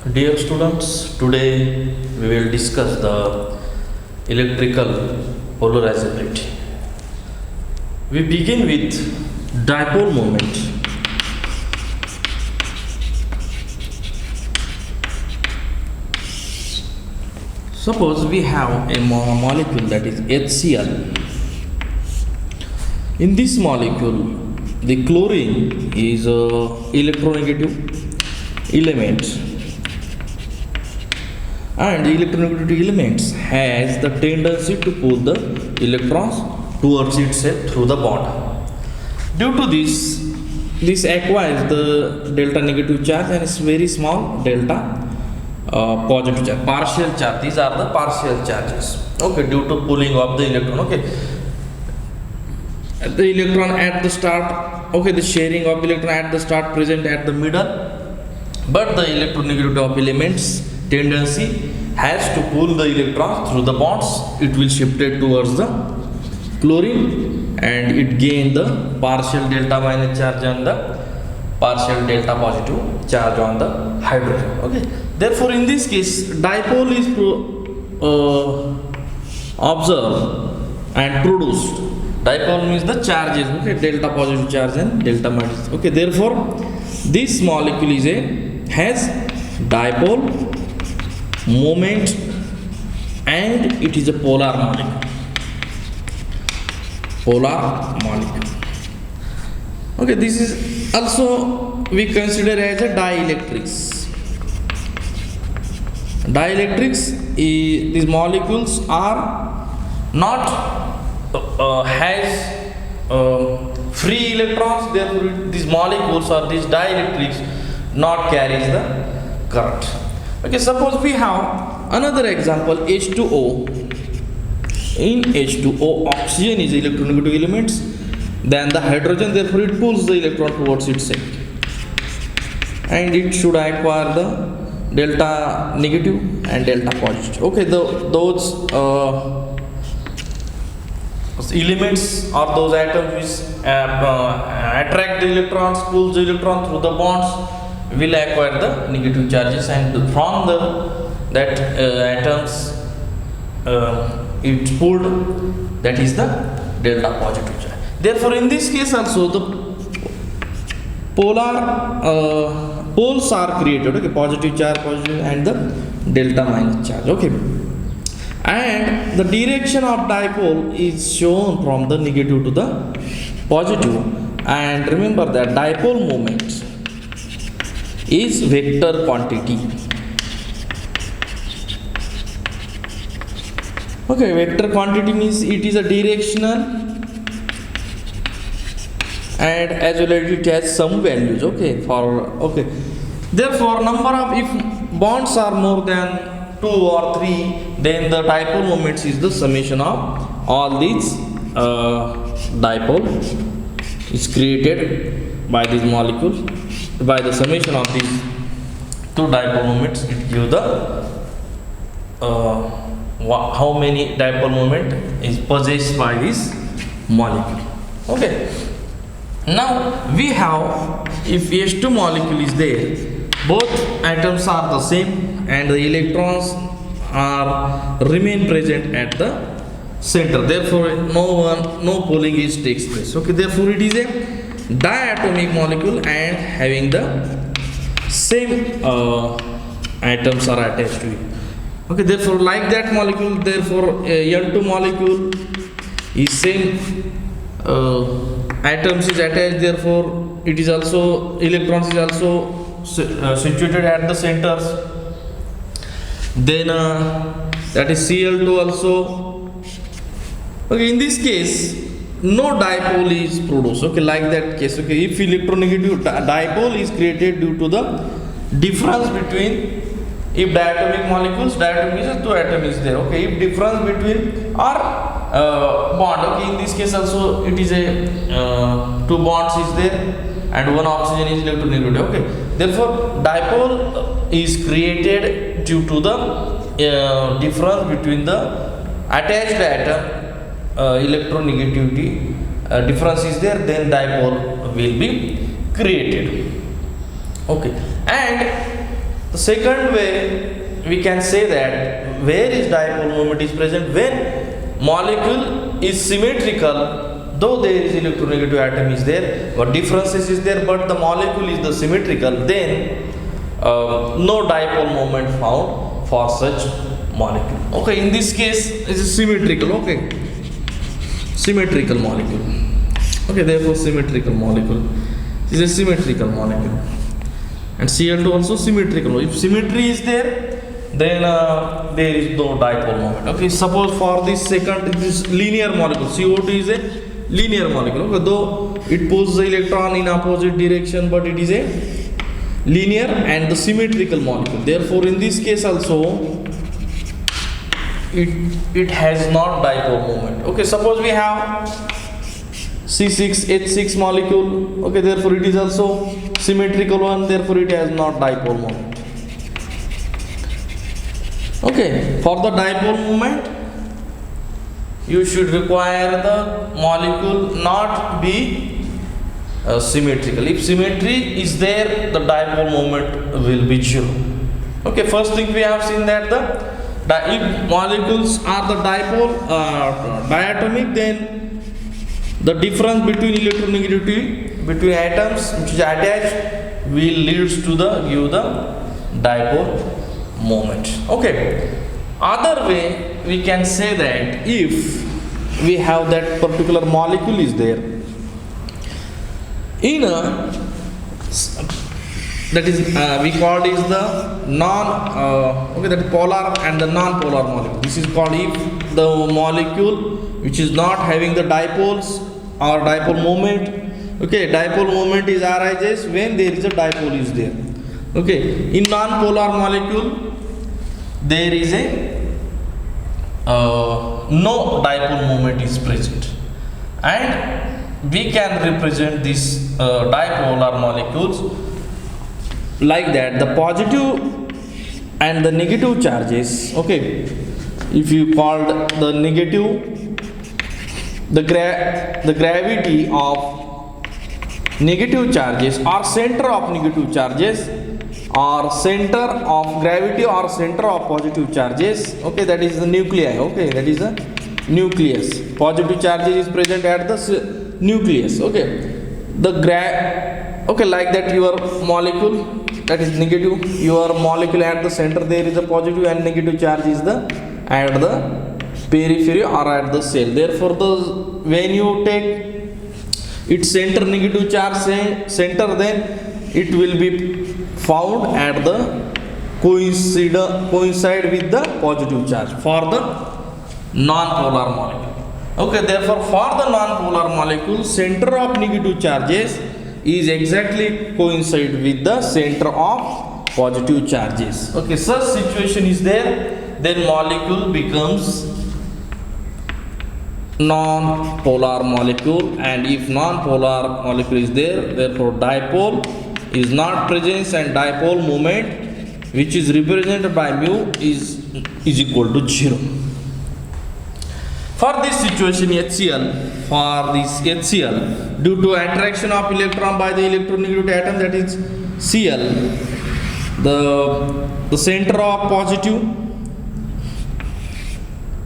Dear students, today we will discuss the electrical polarizability. We begin with dipole moment. Suppose we have a molecule that is HCl. In this molecule, the chlorine is a electronegative element, and the electronegativity elements has the tendency to pull the electrons towards itself through the bond. Due to this acquires the delta negative charge and it's very small delta positive charge, partial charge. These are the partial charges. Okay, due to pulling of the electron. Okay, the electron at the start. Okay, the sharing of electron at the start present at the middle, but the electronegativity of elements tendency has to pull the electrons through the bonds. It will shift it towards the chlorine and it gain the partial delta minus charge on the partial delta positive charge on the hydrogen. Okay, therefore in this case dipole is observed and produced. Dipole means the charges, okay, delta positive charge and delta minus. Okay, therefore this molecule is has dipole moment and it is a polar molecule. Okay, this is also we consider as a dielectrics. These molecules are not has free electrons, therefore these molecules or these dielectrics not carries the current. Okay, suppose we have another example, H2O. In H2O, oxygen is electronegative elements, then the hydrogen, therefore it pulls the electron towards itself and it should acquire the delta negative and delta positive. Okay, those elements or those atoms which attract the electrons, pulls the electron through the bonds, will acquire the negative charges, and from that atoms it's pulled, that is the delta positive charge. Therefore in this case also the poles are created, okay, positive charge positive and the delta minus charge. Okay, and the direction of dipole is shown from the negative to the positive, and remember that dipole moment is vector quantity. Okay, vector quantity means it is a directional and as well as it has some values. Okay, therefore number of, if bonds are more than 2 or 3, then the dipole moments is the summation of all these dipole is created by these molecules. By the summation of these two dipole moments, it gives the how many dipole moment is possessed by this molecule. Okay, now we have, if H2 molecule is there, both atoms are the same and the electrons are remain present at the center, therefore no pulling is takes place. Okay, therefore it is a diatomic molecule and having the same atoms are attached to it. Okay, therefore like that molecule, therefore N2 molecule is same atoms is attached, therefore it is also electrons is also situated at the centers. Then that is Cl2 also. Okay, in this case no dipole is produced. Okay, like that case. Okay, if electronegative dipole is created due to the difference between, if diatomic molecules, diatomic means two atom is there. Okay, if difference between or bond. Okay, in this case also it is a two bonds is there and one oxygen is electronegative. Okay, therefore dipole is created due to the difference between the attached atom. Electronegativity difference is there, then dipole will be created. Okay, and The second way we can say that where is dipole moment is present when molecule is symmetrical, though there is electronegative atom is there, but differences is there, but the molecule is the symmetrical, then no dipole moment found for such molecule. Okay, in this case it is symmetrical. Okay, symmetrical molecule. Okay, therefore symmetrical molecule is a symmetrical molecule, and Cl2 also symmetrical. If symmetry is there, then there is no dipole moment. Okay, suppose for this second, this linear molecule, CO2 is a linear molecule. Okay, though it pulls the electron in opposite direction, but it is a linear and the symmetrical molecule. Therefore, in this case also, it has not dipole moment. Okay, suppose we have C6H6 molecule. Okay, therefore it is also symmetrical one. Therefore, it has not dipole moment. Okay, for the dipole moment, you should require the molecule not be symmetrical. If symmetry is there, the dipole moment will be 0. Okay, first thing we have seen that if molecules are the dipole diatomic, then the difference between electronegativity between atoms which is attached will leads to the give the dipole moment. Okay, other way we can say that if we have that particular molecule is there in a that is we called is the okay, that is polar and the non-polar molecule. This is called if the molecule which is not having the dipoles or dipole moment. Okay, dipole moment is arises when there is a dipole is there. Okay, in non-polar molecule there is a no dipole moment is present, and we can represent these dipolar molecules like that. The positive and the negative charges. Okay, if you called the negative, the gravity of negative charges or center of negative charges or center of gravity or center of positive charges. Okay, that is the nuclei. Okay, that is the nucleus. Positive charges is present at the nucleus. Okay, okay, like that your molecule that is negative, your molecule at the center there is a positive and negative charge is the at the periphery or at the cell. Therefore, when you take its center negative charge center, then it will be found at the coincide with the positive charge for the non-polar molecule. Okay, therefore for the non-polar molecule, center of negative charges is exactly coincide with the center of positive charges. Okay, such situation is there, then molecule becomes non-polar molecule, and if non-polar molecule is there, therefore dipole is not present, and dipole moment which is represented by mu is equal to 0. For this situation HCl, for this HCl, due to attraction of electron by the electronegative atom, that is Cl, the center of positive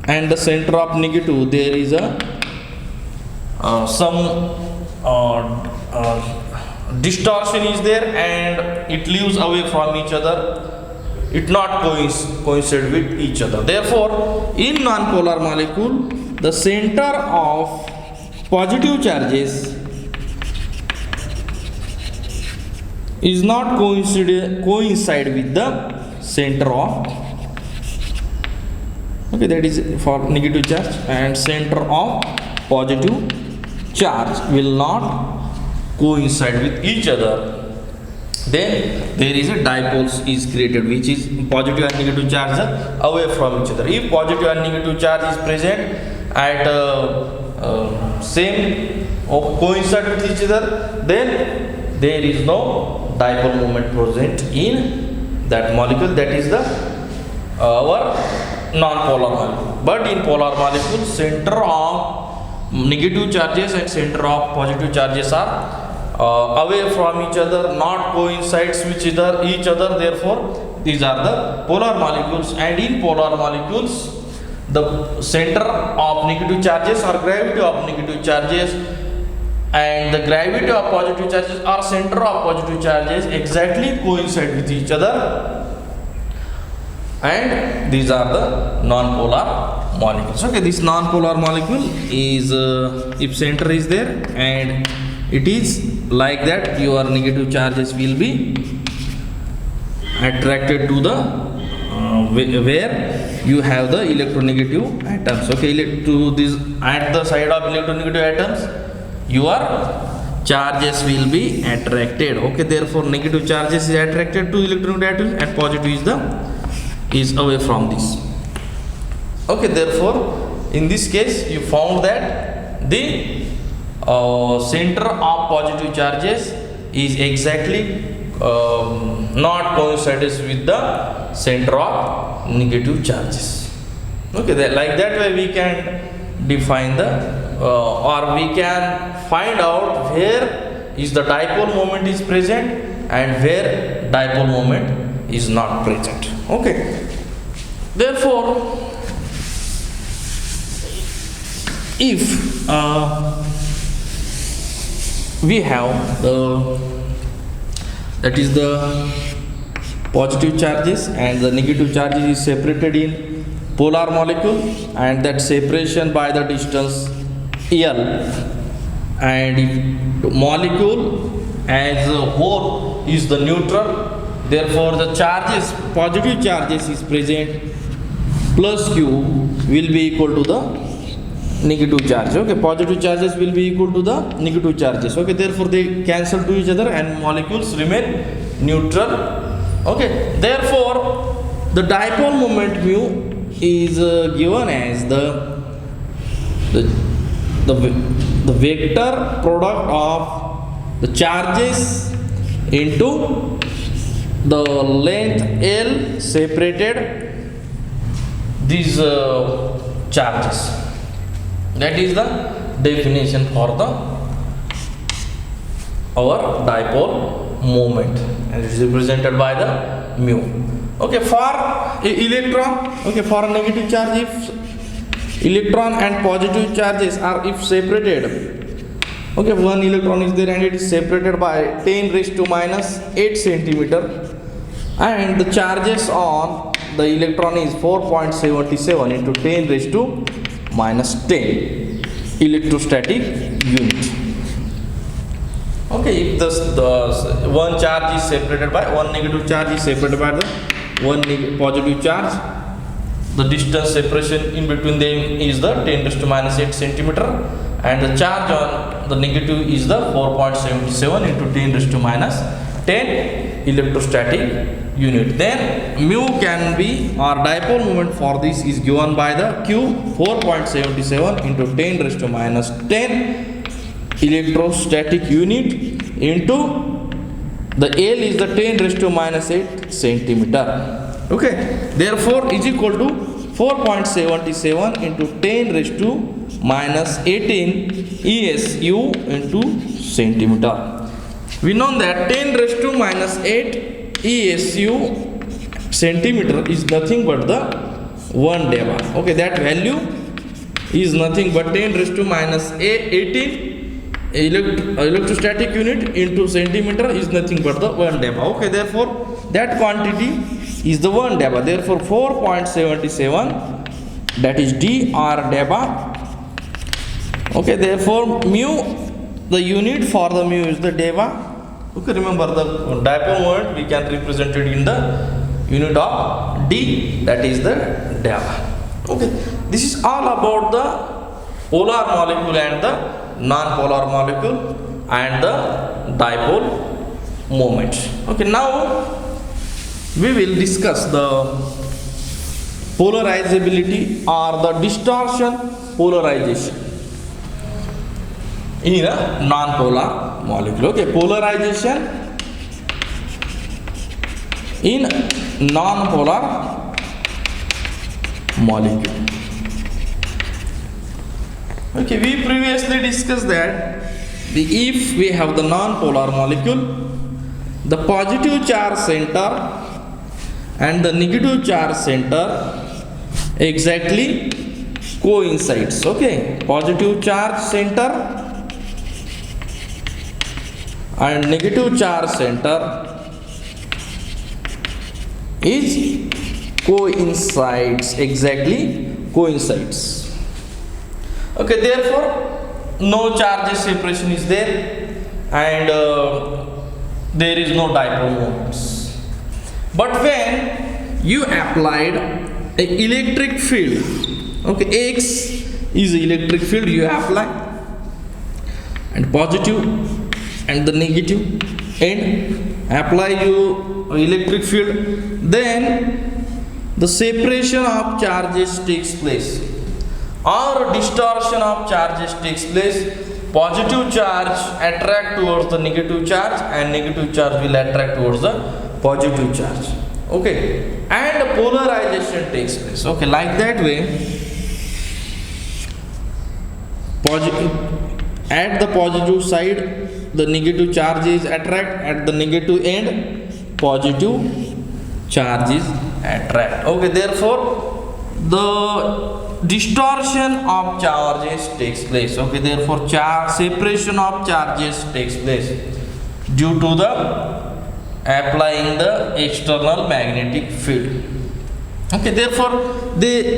and the center of negative, there is a some distortion is there, and it lives away from each other. It not coincide with each other. Therefore, in non-polar molecule, the center of positive charges is not coincide with the center of, okay, that is for negative charge, and center of positive charge will not coincide with each other. Then there is a dipole is created, which is positive and negative charge away from each other. If positive and negative charge is present at same or coincide with each other, then there is no dipole moment present in that molecule. That is the our non-polar molecule. But in polar molecule, center of negative charges and center of positive charges are away from each other, not coincides with each other. Therefore, These are the polar molecules, and in polar molecules, the center of negative charges or gravity of negative charges and the gravity of positive charges or center of positive charges exactly coincide with each other, and these are the non-polar molecules. Okay, this non-polar molecule is if center is there and it is like that, your negative charges will be attracted to the where you have the electronegative atoms. Okay, to this at the side of electronegative atoms, your charges will be attracted. Okay, therefore negative charges is attracted to electronegative atoms and positive is away from this. Okay, therefore in this case you found that the center of positive charges is exactly not coincides with the center of negative charges. Okay, like that way we can define the or we can find out where is the dipole moment is present and where dipole moment is not present. Okay, therefore if we have that is the positive charges and the negative charges is separated in polar molecule, and that separation by the distance L, and if molecule as a whole is the neutral, therefore the charges, positive charges is present plus Q will be equal to the negative charge. Okay, positive charges will be equal to the negative charges. Okay, therefore they cancel to each other and molecules remain neutral. Okay, therefore the dipole moment mu is given as the vector product of the charges into the length L separated these charges. That is the definition for the our dipole moment, and it is represented by the mu. Okay, for electron, okay, for a negative charge, if electron and positive charges are if separated, okay, one electron is there and it is separated by 10 raised to minus 8 centimeter, and the charges on the electron is 4.77 into 10 raised to minus 10 electrostatic unit. Okay, if the one charge is separated by one negative charge is separated by the one positive charge, the distance separation in between them is the 10 raised to minus 8 centimeter, and the charge on the negative is the 4.77 into 10 raised to minus 10 electrostatic unit. Then mu can be, or dipole moment for this is given by the Q 4.77 into 10 raised to minus 10 electrostatic unit into the L is the 10 raised to minus 8 centimeter. Okay, therefore is equal to 4.77 into 10 raised to minus 18 ESU into centimeter. We know that 10 raised to minus 8 ESU centimeter is nothing but the 1 deva. Okay, that value is nothing but 10 raised to minus 18 electrostatic unit into centimeter is nothing but the 1 deva. Okay, therefore that quantity is the 1 deva. Therefore 4.77 that is dr deva. Okay, therefore mu, the unit for the mu is the deva. Okay, remember the dipole moment we can represent it in the unit of D, that is the deva. Okay, this is all about the polar molecule and the non-polar molecule and the dipole moment. Okay, now we will discuss the polarizability or the distortion polarization in a non-polar molecule. Okay, polarization in non-polar molecule. Okay, we previously discussed that if we have the non-polar molecule, the positive charge center and the negative charge center exactly coincides. Okay, positive charge center and negative charge center is coincides, exactly coincides. Okay, therefore no charges separation is there, and there is no dipole moments. But when you applied a electric field, okay, X is electric field you apply, and positive and the negative end apply you electric field, then the separation of charges takes place or distortion of charges takes place. Positive charge attract towards the negative charge and negative charge will attract towards the positive charge. Okay, and polarization takes place. Okay, like that way, positive at the positive side the negative charge is attract, at the negative end positive charge is attract. Okay, therefore the distortion of charges takes place. Okay, therefore separation of charges takes place due to the applying the external magnetic field. Okay, therefore there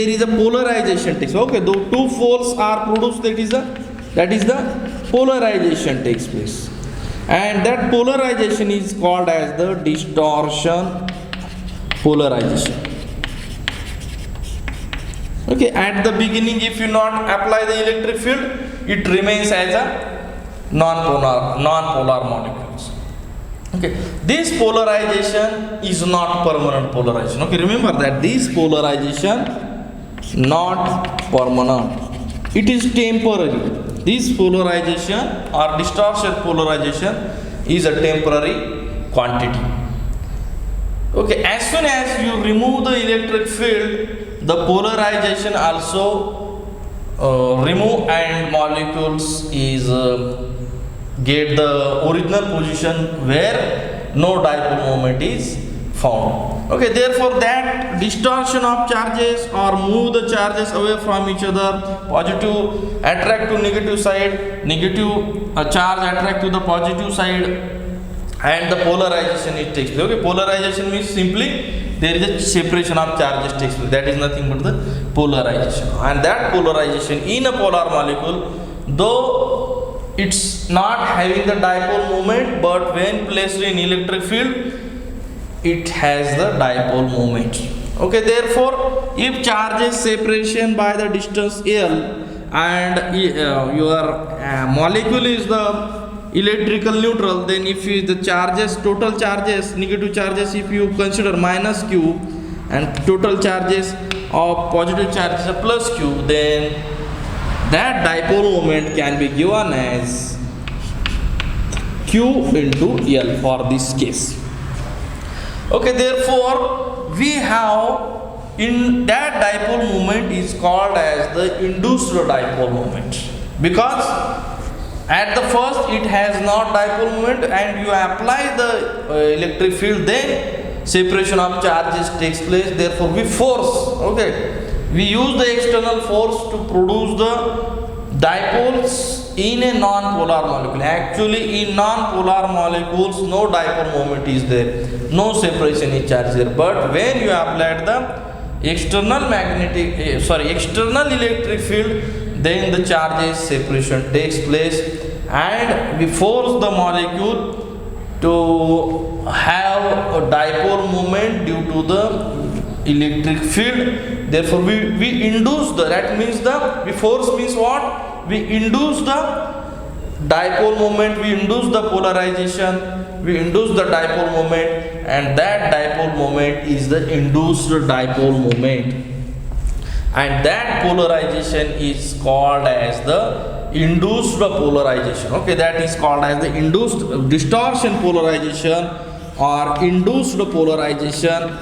is a polarization takes. Okay, though two poles are produced, that is the polarization takes place, and that polarization is called as the distortion polarization. Okay, at the beginning if you not apply the electric field, it remains as a non-polar molecules. Okay, this polarization is not permanent polarization. Okay, remember that this polarization not permanent, it is temporary. This polarization or distortion polarization is a temporary quantity. Okay, as soon as you remove the electric field, the polarization also remove, and molecules is get the original position where no dipole moment is found. Okay, therefore that distortion of charges or move the charges away from each other, positive attract to negative side, negative charge attract to the positive side, and the polarization it takes place. Okay, polarization means simply there is a separation of charges takes place. That is nothing but the polarization, and that polarization in a polar molecule, though it's not having the dipole moment, but when placed in electric field it has the dipole moment. Okay, therefore if charges separation by the distance L and your molecule is the electrical neutral, then if you, the charges, total charges, negative charges if you consider minus q and total charges of positive charges are plus q, then that dipole moment can be given as q into L for this case. Okay, therefore we have in that dipole moment is called as the induced dipole moment, because at the first it has not dipole moment and you apply the electric field, then separation of charges takes place. Therefore we force, okay, we use the external force to produce the dipoles in a non-polar molecule. Actually in non-polar molecules no dipole moment is there, no separation is charge there, but when you apply the external external electric field, then the charges separation takes place and we force the molecule to have a dipole moment due to the electric field. Therefore we induce the, that means the, we force means what, we induce the dipole moment, we induce the polarization, we induce the dipole moment, and that dipole moment is the induced dipole moment, and that polarization is called as the induced polarization. Okay, that is called as the induced distortion polarization or induced polarization,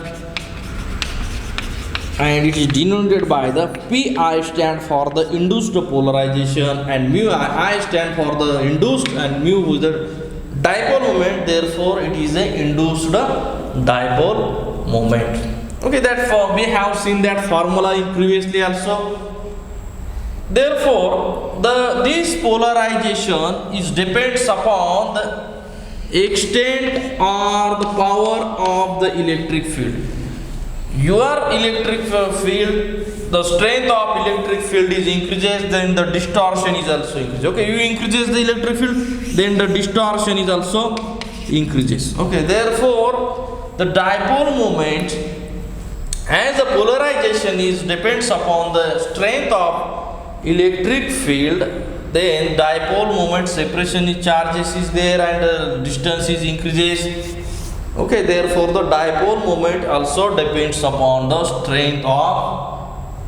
and it is denoted by the Pi stand for the induced polarization and mu I stand for the induced and mu is the dipole moment, therefore it is a induced dipole moment. Okay, that we have seen that formula in previously also. Therefore, this polarization is depends upon the extent or the power of the electric field. Your electric field, the strength of electric field is increases, then the distortion is also increases. Okay, you increases the electric field, then the distortion is also increases. Okay, therefore the dipole moment, as the polarization is depends upon the strength of electric field, then dipole moment separation is charges is there and distance is increases. Okay, therefore the dipole moment also depends upon the strength of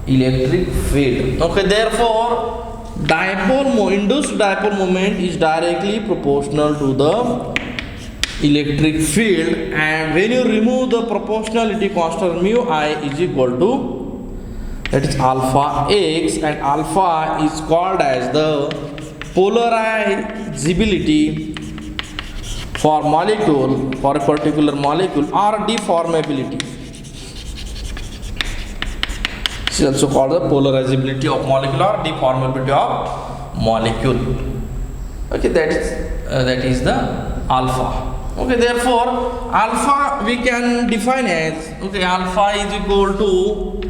electric field. Okay, therefore induced dipole moment is directly proportional to the electric field, and when you remove the proportionality constant mu I is equal to, that is alpha x, and alpha is called as the polarizability for molecule, for a particular molecule, or deformability. This is also called the polarizability of molecule or deformability of molecule. Okay, that is the alpha. Okay, therefore alpha we can define as, okay, alpha is equal to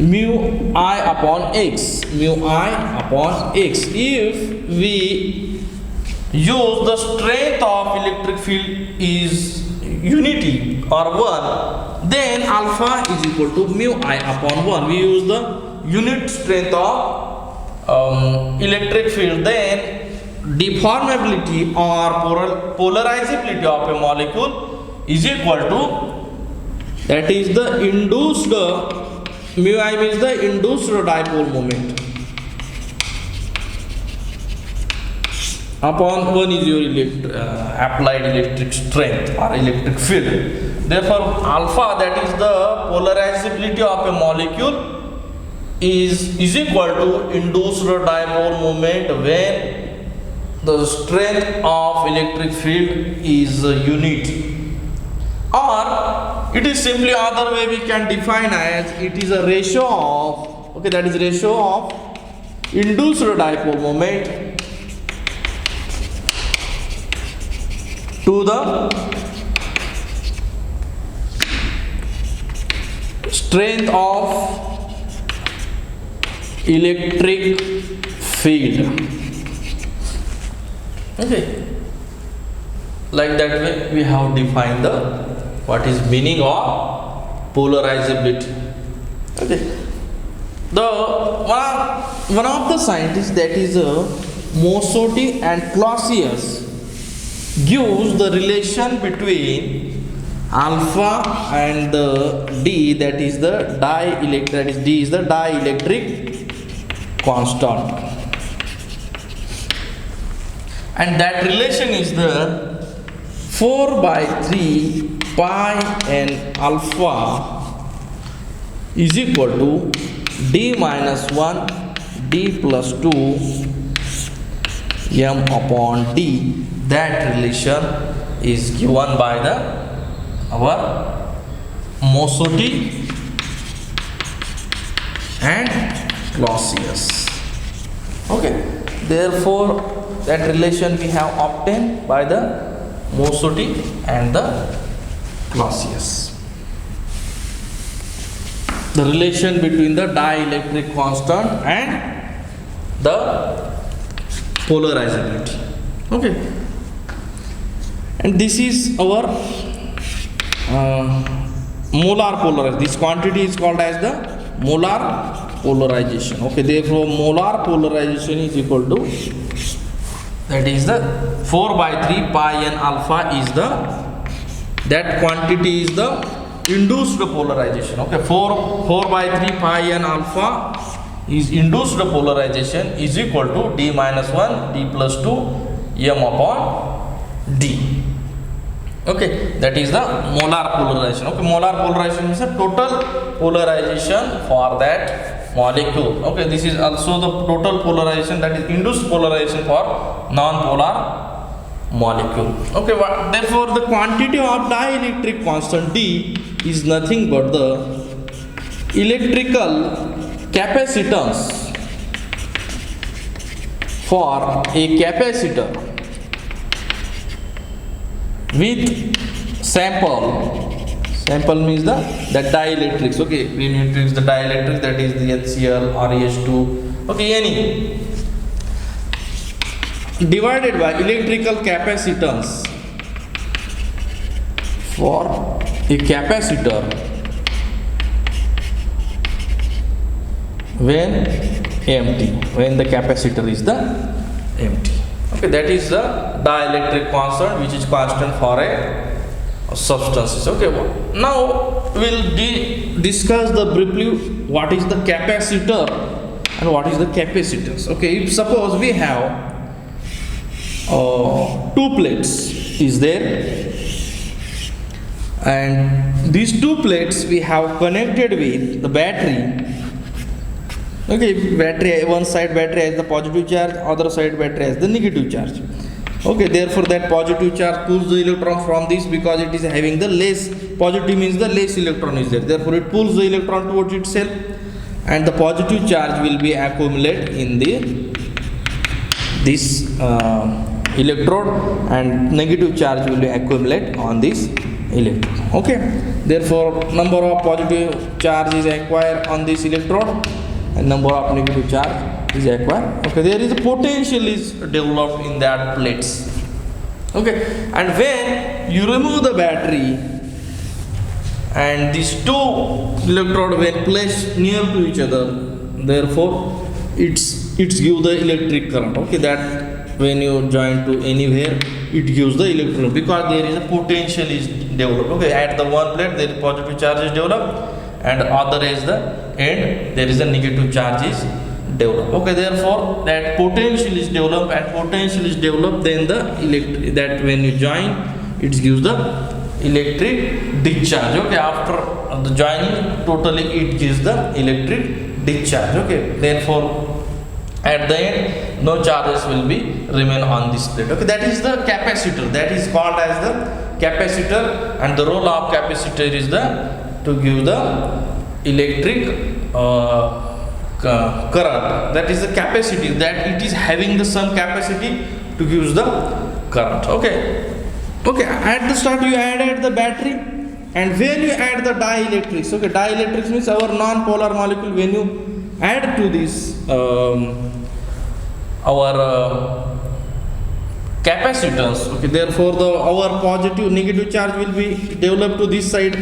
mu I upon x, mu I upon x. If we use the strength of electric field is unity or 1, then alpha is equal to mu I upon 1. We use the unit strength of electric field, then deformability or polarizability of a molecule is equal to, that is the induced, mu I means the induced dipole moment upon 1 is your applied electric strength or electric field. Therefore alpha, that is the polarizability of a molecule, is equal to induced dipole moment when the strength of electric field is unit. Or it is simply other way we can define as, it is a ratio of, okay, that is ratio of induced dipole moment to the strength of electric field. Okay, like that way we have defined the what is meaning of polarizability. Okay, the one of the scientists, that is Mosotti and Clausius, gives the relation between alpha and the D, that is the dielectric, that is D is the dielectric constant, and that relation is the 4 by 3 pi n alpha is equal to D minus 1 D plus 2 m upon D. That relation is given by our Mosotti and Clausius. Okay, therefore that relation we have obtained by the Mosotti and the Clausius. The relation between the dielectric constant and the polarizability. Okay, and this is our molar polarization. This quantity is called as the molar polarization. Okay, therefore molar polarization is equal to, that is the 4 by 3 pi n alpha is that quantity is the induced polarization. Okay, 4 by 3 pi n alpha is induced polarization is equal to D minus 1 D plus 2 m upon D. Okay, that is the molar polarization. Okay, molar polarization is the total polarization for that molecule. Okay, this is also the total polarization, that is induced polarization for non-polar molecule. Okay, therefore the quantity of dielectric constant D is nothing but the electrical capacitance for a capacitor with sample means the dielectrics. Okay, when you introduce the dielectrics, that is the HCl or H2, okay, any, divided by electrical capacitance for a capacitor when empty, when the capacitor is the empty. Okay, that is the dielectric constant, which is constant for a substances. Okay, now we'll discuss the briefly what is the capacitor and what is the capacitance. Okay, if suppose we have two plates is there, and these two plates we have connected with the battery. Okay, battery, one side battery has the positive charge, other side battery has the negative charge. Okay, therefore that positive charge pulls the electron from this, because it is having the less, positive means the less electron is there, therefore it pulls the electron towards itself, and the positive charge will be accumulated in this electrode, and negative charge will be accumulated on this electrode. Okay, therefore number of positive charge is acquired on this electrode and number of negative charge is acquired. Okay, there is a potential is developed in that plates. Okay, and when you remove the battery and these two electrode when placed near to each other, therefore it's give the electric current. Okay, that when you join to anywhere, it gives the electron, because there is a potential is developed. Okay, at the one plate there is positive charge is developed, and other is the end there is a negative charge is developed. Okay, therefore that potential is developed, and potential is developed, then the that when you join, it gives the electric discharge. Okay, after the joining totally it gives the electric discharge. Okay, therefore at the end no charges will be remain on this plate. Okay, that is the capacitor, that is called as the capacitor, and the role of capacitor is to give the electric current, that is the capacity, that it is having the some capacity to give the current. Okay, at the start you added the battery, and when you add the dielectrics, okay, dielectrics means our non-polar molecule, when you add to this our capacitance, okay, therefore our positive negative charge will be developed to this side.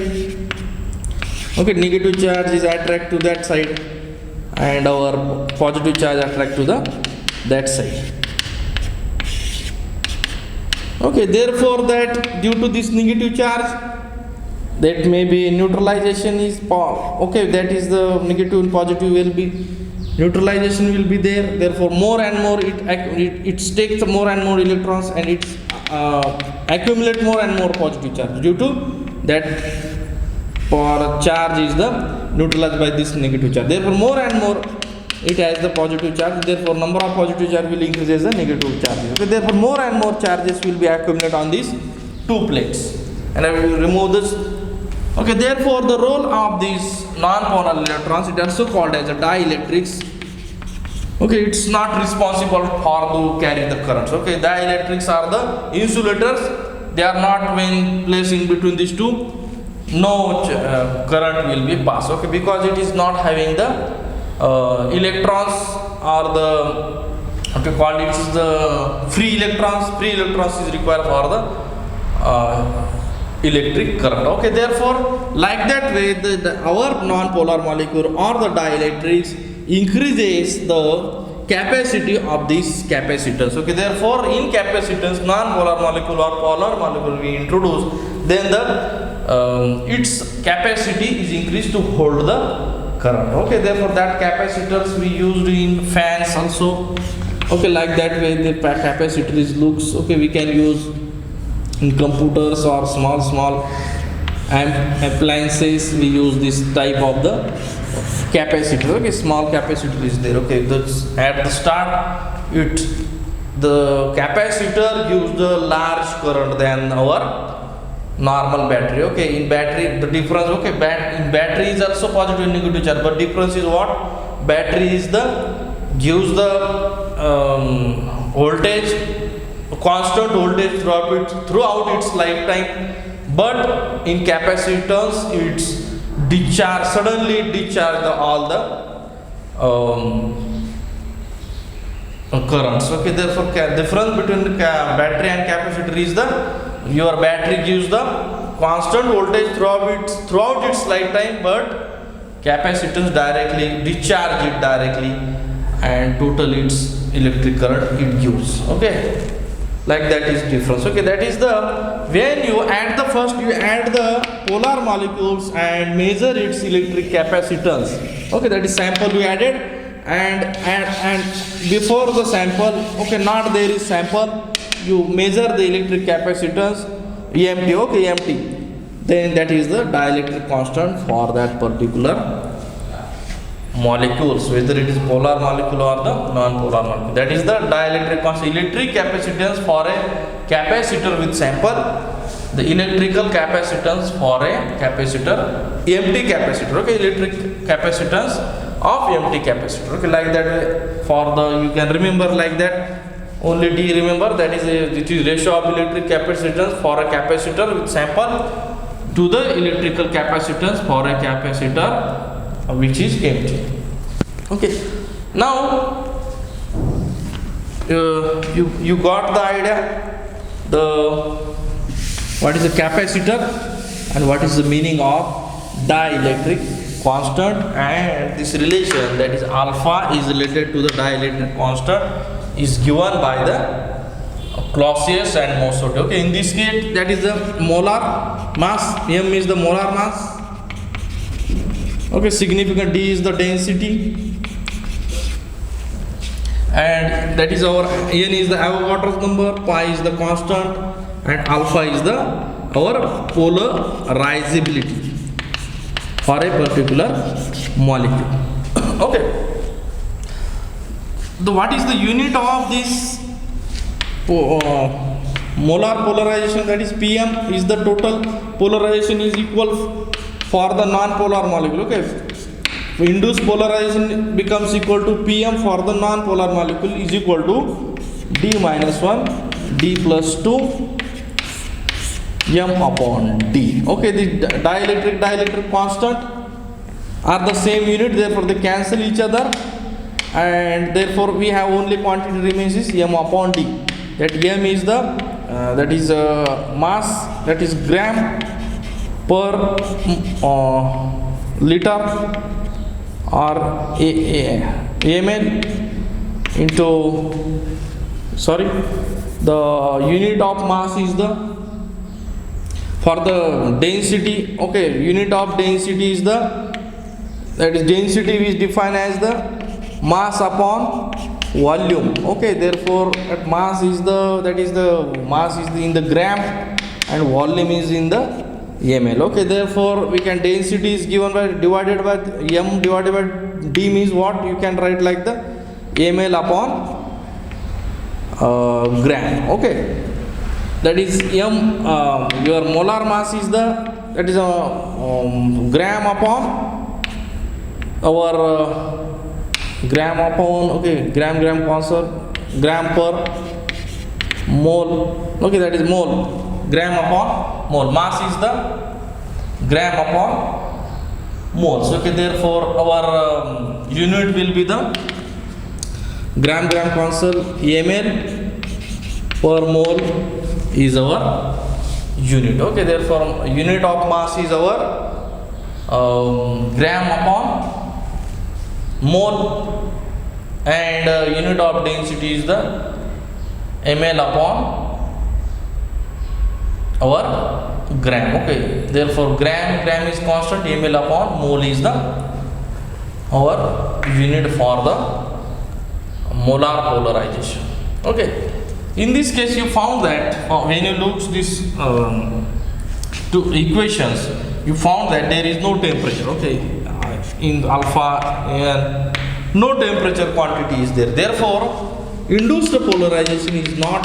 Okay, negative charge is attract to that side, and our positive charge attract to that side. Okay, therefore that due to this negative charge, that may be neutralization is okay, that is the negative and positive will be neutralization will be there, therefore more and more it takes more and more electrons, and it accumulate more and more positive charge, due to that for charge is the neutralized by this negative charge, therefore more and more it has the positive charge, therefore number of positive charge will increase as the negative charges. Okay, therefore more and more charges will be accumulated on these two plates, and I will remove this. Okay, therefore the role of these non-polar electrons, it is also called as a dielectrics. Okay, it's not responsible for to carry the currents. Okay, dielectrics are the insulators, they are not, when placing between these two, no current will be passed. Okay, because it is not having the electrons, or the called it is the free electrons is required for the electric current. Okay, therefore like that way our non-polar molecule or the dielectrics increases the capacity of these capacitors. Okay, therefore in capacitance, non-polar molecule or polar molecule we introduce, then the its capacity is increased to hold the current. Okay, therefore that capacitors we used in fans also. Okay, like that way the capacitor is looks. Okay, we can use in computers or small appliances, we use this type of the capacitor. Okay, small capacitor is there. Okay, that's at the start it the capacitor gives the large current than our normal battery. Okay, in battery the difference, okay, in battery is also positive and negative charge, but difference is what? Battery is the gives the voltage, constant voltage throughout its lifetime, but in capacitance it's suddenly discharge all the currents. Okay, therefore difference between the battery and capacitor is your battery gives the constant voltage throughout its lifetime, but capacitance directly discharge it directly, and total its electric current it gives. Okay, like that is difference. Okay, that is the when you add the polar molecules and measure its electric capacitance. Okay, that is sample we added, and before the sample, okay, not there is sample, you measure the electric capacitance EMT. Okay, EMT, then that is the dielectric constant for that particular molecules, whether it is polar molecule or the non-polar molecule. That is the dielectric constant. Electric capacitance for a capacitor with sample, the electrical capacitance for a capacitor, empty capacitor. Okay, electric capacitance of empty capacitor. Okay, like that. For the, you can remember like that. Only D remember, that is it is ratio of electric capacitance for a capacitor with sample to the electrical capacitance for a capacitor which is empty. Okay, now you got the idea, what is the capacitor and what is the meaning of dielectric constant, and this relation, that is alpha is related to the dielectric constant, is given by the Clausius and Moisseiret. Okay, in this case that is the molar mass, M is the molar mass. Okay, significant D is the density, and that is our N is the Avogadro's number, pi is the constant, and alpha is the our polarizability for a particular molecule. Okay, what is the unit of this molar polarization? That is PM is the total polarization is equal for the non-polar molecule. Okay, induced polarization becomes equal to PM for the non-polar molecule is equal to D minus 1 D plus 2 M upon D. Okay, the dielectric constant are the same unit, therefore they cancel each other, and therefore we have only quantity remains is M upon D. That M is the mass, that is gram per liter or ml into, the unit of mass is the, for the density. Okay, unit of density is the, that is density is defined as the mass upon volume. Okay, therefore at mass is the, that is the mass is in the gram and volume is in the ml. Okay, therefore we can, density is given by divided by M divided by D means what? You can write like the ml upon gram. Okay, that is M, your molar mass is the, that is a gram upon our gram upon, okay, gram constant, gram per mole. Okay, that is mole, gram upon mole. Mass is the gram upon moles. Okay, therefore our unit will be the gram constant, ml per mole is our unit. Okay, therefore unit of mass is our gram upon mole, and unit of density is the ml upon our gram. Okay, therefore gram is constant, ml upon mole is the our unit for the molar polarization. Okay, in this case you found that when you look this two equations, you found that there is no temperature. Okay, in alpha and no temperature quantity is there. Therefore induced polarization is not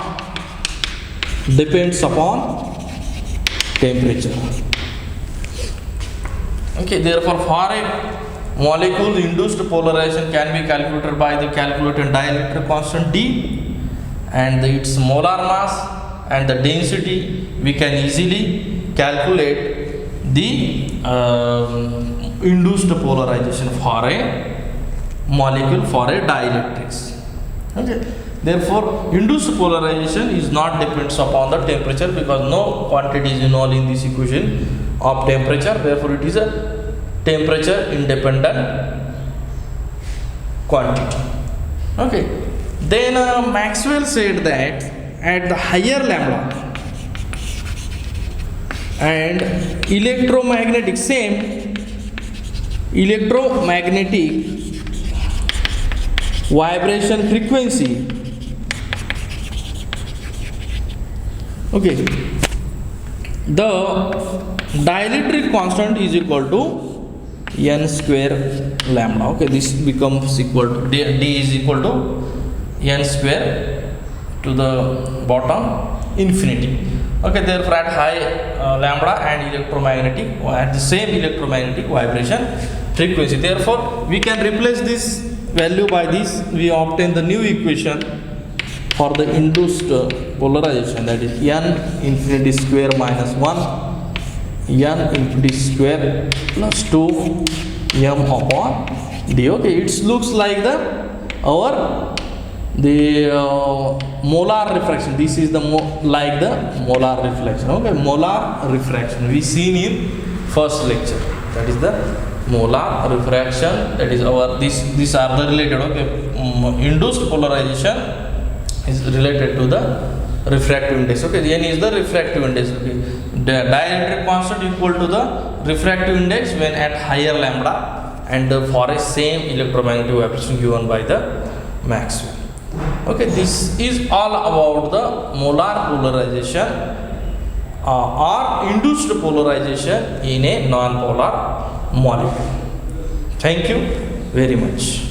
depends upon temperature. Okay, therefore for a molecule induced polarization can be calculated by the calculated dielectric constant D and its molar mass and the density. We can easily calculate the induced polarization for a molecule for a dielectrics. Okay. Therefore, induced polarization is not depends upon the temperature because no quantity is involved in this equation of temperature. Therefore, it is a temperature independent quantity. Okay. Then Maxwell said that at the higher lambda and electromagnetic vibration frequency. Okay, the dielectric constant is equal to n square lambda. Okay, this becomes equal to d is equal to n square to the bottom infinity. Okay, therefore at high lambda and electromagnetic at the same electromagnetic vibration frequency. Therefore, we can replace this value by this. We obtain the new equation for the induced polarization, that is n infinity square minus 1 n infinity square plus 2 m upon d. Okay, it looks like the molar refraction. This is the like the molar reflection. Okay, molar refraction we seen in first lecture, that is the molar refraction. That is our these are the related. Okay, induced polarization is related to the refractive index. Okay, n is the refractive index. Okay, the dielectric constant equal to the refractive index when at higher lambda and for a same electromagnetic vibration given by the Maxwell. Okay, this is all about the molar polarization or induced polarization in a non-polar molecule. Thank you very much.